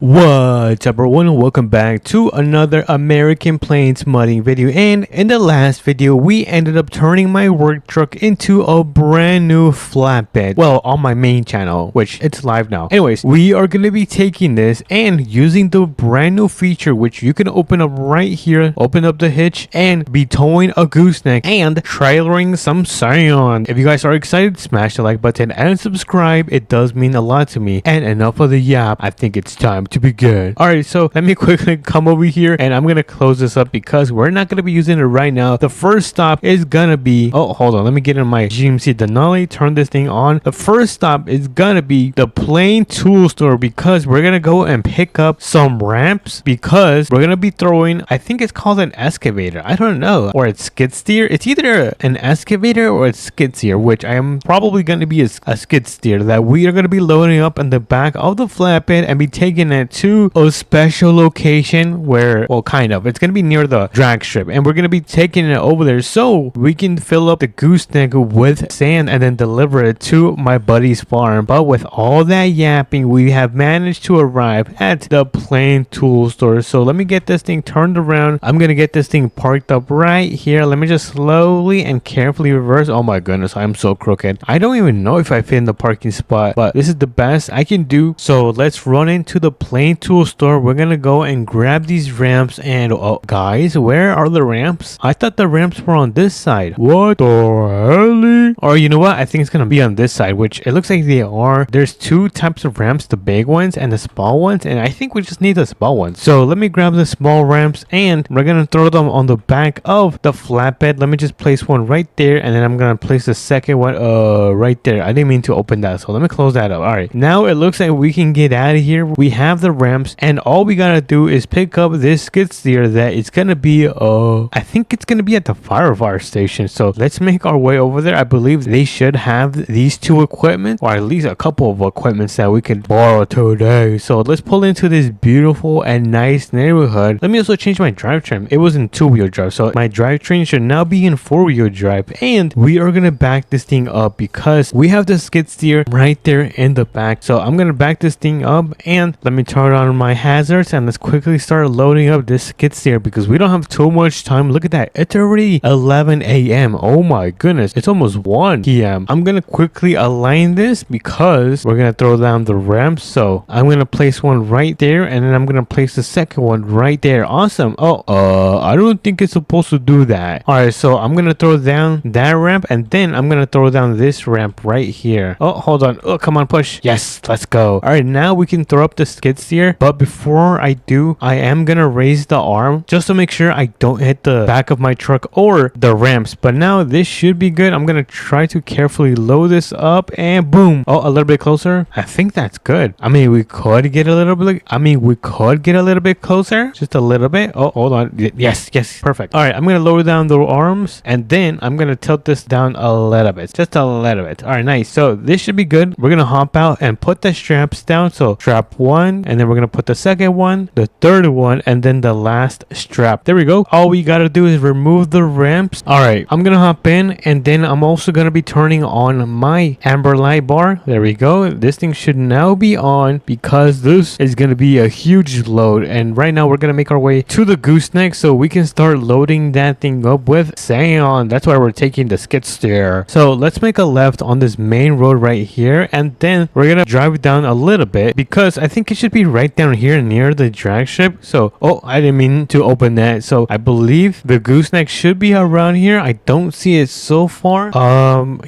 What's up everyone, and welcome back to another American Plains modding video. And in the last video we ended up turning my work truck into a brand new flatbed, well, on my main channel, which it's live now. Anyways, we are going to be taking this and using the brand new feature which you can open up right here, open up the hitch and be towing a gooseneck and trailering some sand. If you guys are excited, smash the like button and subscribe. It does mean a lot to me. And enough of the yap, I think it's time to begin. Alright, so let me quickly come over here and I'm gonna close this up because we're not gonna be using it right now. The first stop is gonna be, oh, hold on, let me get in my GMC Denali, turn this thing on. The first stop is gonna be the Plain Tool Store because we're gonna go and pick up some ramps because we're gonna be throwing, I think it's called an excavator, I don't know, or it's skid steer. It's either an excavator or it's skid steer, which I am probably gonna be a skid steer that we are gonna be loading up in the back of the flatbed and be taking it to a special location where, well, kind of, it's gonna be near the drag strip and we're gonna be taking it over there so we can fill up the gooseneck with sand and then deliver it to my buddy's farm. But with all that yapping, we have managed to arrive at the Plain Tool Store. So let me get this thing turned around. I'm gonna get this thing parked up right here. Let me just slowly and carefully reverse. Oh my goodness, I'm so crooked. I don't even know if I fit in the parking spot, but this is the best I can do. So let's run into the Plain Tool Store. We're gonna go and grab these ramps. And oh guys, where are the ramps? I thought the ramps were on this side. What the hell? Or you know what, I think it's gonna be on this side, which it looks like they are. There's two types of ramps, the big ones and the small ones, and I think we just need the small ones. So let me grab the small ramps and we're gonna throw them on the back of the flatbed. Let me just place one right there and then I'm gonna place the second one right there. I didn't mean to open that, so let me close that up. All right, now it looks like we can get out of here. We have the ramps and all we gotta do is pick up this skid steer that it's gonna be I think it's gonna be at the fire station. So let's make our way over there. I believe they should have these two equipment, or at least a couple of equipments that we can borrow today. So let's pull into this beautiful and nice neighborhood. Let me also change my drivetrain. It was in 2-wheel drive, so my drivetrain should now be in 4-wheel drive. And we are gonna back this thing up because we have the skid steer right there in the back. So I'm gonna back this thing up and let me turn on my hazards and let's quickly start loading up this skid steer because we don't have too much time. Look at that, it's already 11 a.m. Oh my goodness, it's almost 1 p.m. I'm gonna quickly align this because we're gonna throw down the ramps. So I'm gonna place one right there and then I'm gonna place the second one right there. Awesome. I don't think it's supposed to do that. All right, so I'm gonna throw down that ramp and then I'm gonna throw down this ramp right here. Oh, hold on. Oh, come on, push. Yes, let's go. All right, now we can throw up the skid steer, but before I do, I am gonna raise the arm just to make sure I don't hit the back of my truck or the ramps. But now this should be good. I'm gonna try to carefully load this up and boom. Oh, a little bit closer. I think that's good. I mean, we could get a little bit closer, just a little bit. Oh, hold on. Yes, perfect. All right, I'm gonna lower down the arms and then I'm gonna tilt this down a little bit, just a little bit. All right, nice. So this should be good. We're gonna hop out and put the straps down. So strap one, and then we're gonna put the second one, the third one, and then the last strap. There we go. All we gotta do is remove the ramps. All right, I'm gonna hop in and then I'm also gonna be turning on my amber light bar. There we go. This thing should now be on because this is gonna be a huge load. And right now we're gonna make our way to the gooseneck so we can start loading that thing up with sand. That's why we're taking the skid steer. So let's make a left on this main road right here and then we're gonna drive down a little bit because I think it should be right down here near the drag strip. So I didn't mean to open that. So I believe the gooseneck should be around here. I don't see it so far.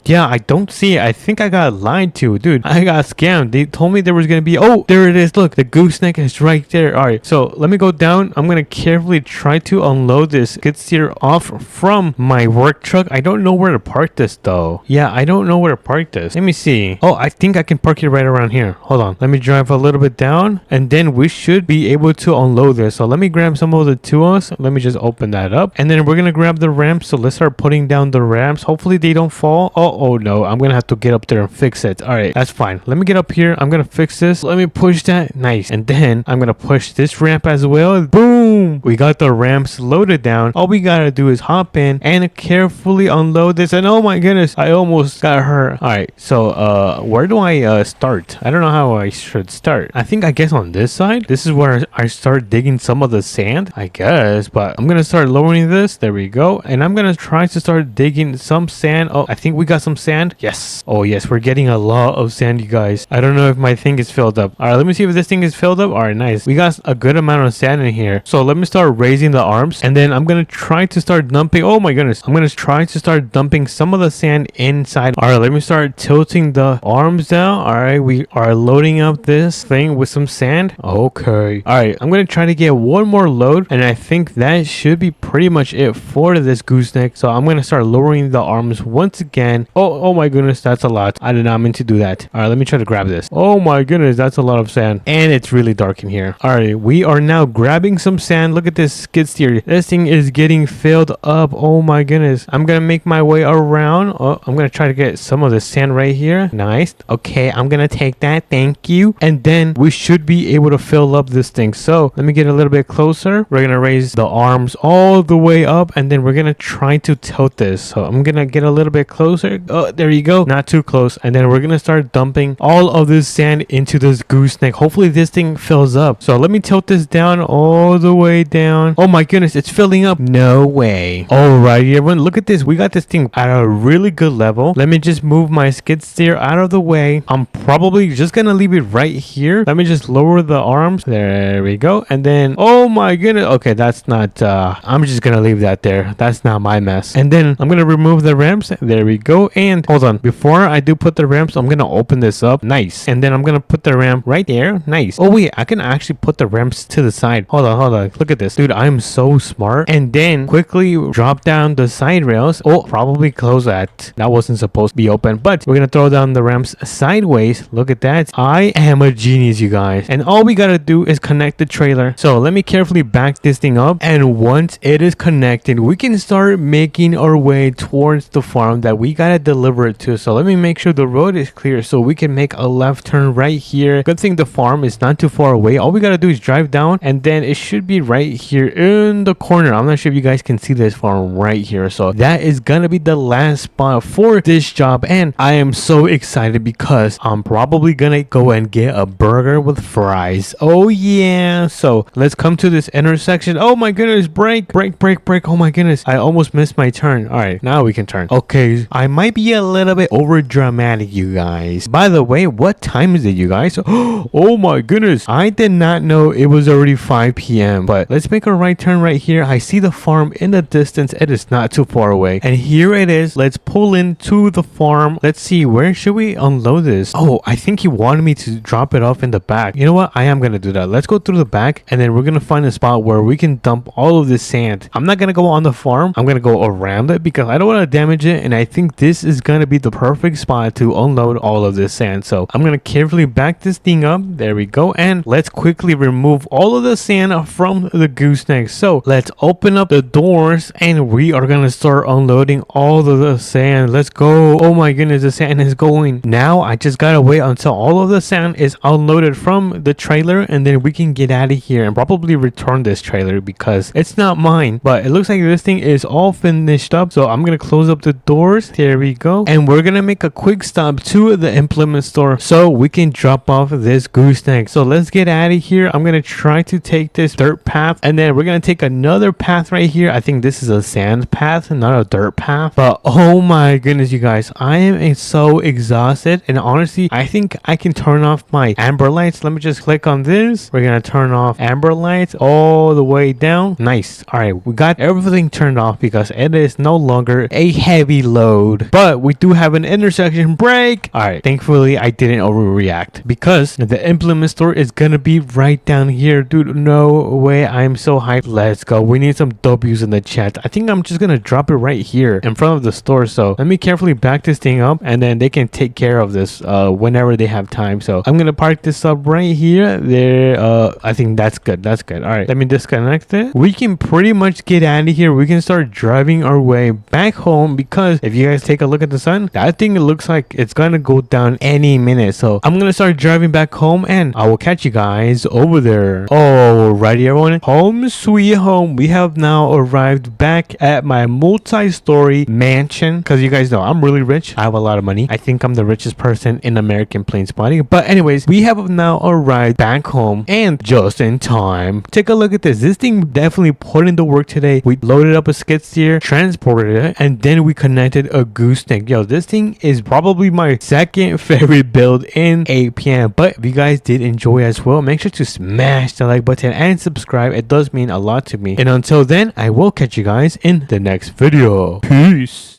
Yeah, I don't see it. I think I got lied to, dude. I got scammed. They told me there was gonna be, oh, there it is. Look, the gooseneck is right there. All right, so let me go down. I'm gonna carefully try to unload this skid steer off from my work truck. I don't know where to park this though. Yeah, I don't know where to park this. Let me see. Oh, I think I can park it right around here. Hold on, let me drive a little bit down and then we should be able to unload this. So let me grab some of the tools. Let me just open that up and then we're gonna grab the ramps. So let's start putting down the ramps. Hopefully they don't fall. Oh no, I'm gonna have to get up there and fix it. All right, that's fine. Let me get up here. I'm gonna fix this. Let me push that. Nice. And then I'm gonna push this ramp as well. Boom. boom, we got the ramps loaded down. All we gotta do is hop in and carefully unload this, and oh my goodness, I almost got hurt. All right, so where do I start? I don't know how I should start. I guess on this side, this is where I start digging some of the sand, I guess, but I'm gonna start lowering this. There we go. And I'm gonna try to start digging some sand. Oh, I think we got some sand. Yes. Oh yes, we're getting a lot of sand, you guys. I don't know if my thing is filled up. All right, let me see if this thing is filled up. All right, nice. We got a good amount of sand in here. So let me start raising the arms, and then I'm gonna try to start dumping. Oh my goodness, I'm gonna try to start dumping some of the sand inside. All right, let me start tilting the arms down. All right, we are loading up this thing with some sand. Okay. All right, I'm gonna try to get one more load, and I think that should be pretty much it for this gooseneck. So I'm gonna start lowering the arms once again. Oh my goodness, that's a lot. I did not mean to do that. All right, let me try to grab this. Oh my goodness, that's a lot of sand, and it's really dark in here. All right, we are now grabbing some sand. Look at this skid steer. This thing is getting filled up. Oh my goodness. I'm gonna make my way around. Oh, I'm gonna try to get some of the sand right here. Nice. Okay, I'm gonna take that. Thank you. And then we should be able to fill up this thing. So let me get a little bit closer. We're gonna raise the arms all the way up, and then we're gonna try to tilt this. So I'm gonna get a little bit closer. Oh, there you go. Not too close. And then we're gonna start dumping all of this sand into this gooseneck. Hopefully this thing fills up. So let me tilt this down all the way down. Oh my goodness, it's filling up. No way. Alrighty, everyone, look at this. We got this thing at a really good level. Let me just move my skid steer out of the way. I'm probably just gonna leave it right here. Let me just lower the arms. There we go. And then, oh my goodness. Okay, that's not, I'm just gonna leave that there. That's not my mess. And then I'm gonna remove the ramps. There we go. And hold on, before I do put the ramps, I'm gonna open this up. Nice. And then I'm gonna put the ramp right there. Nice. Oh wait, I can actually put the ramps to the side. Hold on. Look at this. Dude, I'm so smart. And then quickly drop down the side rails. Oh, probably close that. That wasn't supposed to be open, but we're gonna throw down the ramps sideways. Look at that. I am a genius, you guys. And all we gotta do is connect the trailer. So let me carefully back this thing up, and once it is connected, we can start making our way towards the farm that we gotta deliver it to. So let me make sure the road is clear so we can make a left turn right here. Good thing the farm is not too far away. All we gotta do is drive down, and then it should be right here in the corner. I'm not sure if you guys can see this farm right here. So that is gonna be the last spot for this job, and I am so excited because I'm probably gonna go and get a burger with fries. Oh yeah. So let's come to this intersection. Oh my goodness, brake. Oh my goodness, I almost missed my turn. All right, now we can turn. Okay, I might be a little bit over dramatic, you guys. By the way, what time is it, you guys? Oh my goodness, I did not know it was already 5 p.m. But let's make a right turn right here. I see the farm in the distance. It is not too far away, and here it is. Let's pull into the farm. Let's see, where should we unload this? Oh, I think he wanted me to drop it off in the back. You know what, I am gonna do that. Let's go through the back, and then we're gonna find a spot where we can dump all of this sand. I'm not gonna go on the farm. I'm gonna go around it because I don't want to damage it, and I think this is gonna be the perfect spot to unload all of this sand. So I'm gonna carefully back this thing up. There we go. And let's quickly remove all of the sand from the gooseneck. So let's open up the doors, and we are gonna start unloading all of the sand. Let's go. Oh my goodness, the sand is going. Now I just gotta wait until all of the sand is unloaded from the trailer, and then we can get out of here and probably return this trailer because it's not mine. But it looks like this thing is all finished up. So I'm gonna close up the doors. There we go. And we're gonna make a quick stop to the implement store so we can drop off this gooseneck. So let's get out of here. I'm gonna try to take this dirt path, and then we're gonna take another path right here. I think this is a sand path, not a dirt path. But oh my goodness, you guys, I am so exhausted, and honestly, I think I can turn off my amber lights. Let me just click on this. We're gonna turn off amber lights all the way down. Nice. All right, we got everything turned off because it is no longer a heavy load, but we do have an intersection brake. All right, thankfully I didn't overreact because the implement store is gonna be right down here. Dude, no way. I'm so hyped. Let's go. We need some W's in the chat. I think I'm just gonna drop it right here in front of the store. So let me carefully back this thing up, and then they can take care of this whenever they have time. So I'm gonna park this up right here. There. I think that's good. That's good. All right, let me disconnect it. We can pretty much get out of here. We can start driving our way back home because if you guys take a look at the sun, that thing looks like it's gonna go down any minute. So I'm gonna start driving back home, and I will catch you guys over there. Alrighty, everyone. home sweet home. We have now arrived back at my multi-story mansion, because you guys know I'm really rich. I have a lot of money. I think I'm the richest person in American Plains Modding. But anyways, we have now arrived back home, and just in time. Take a look at this. This thing definitely put in the work today. We loaded up a skid steer, transported it, and then we connected a gooseneck. Yo, this thing is probably my second favorite build in APM. But if you guys did enjoy as well, make sure to smash the like button and subscribe. It does mean a lot to me. And until then, I will catch you guys in the next video. Peace.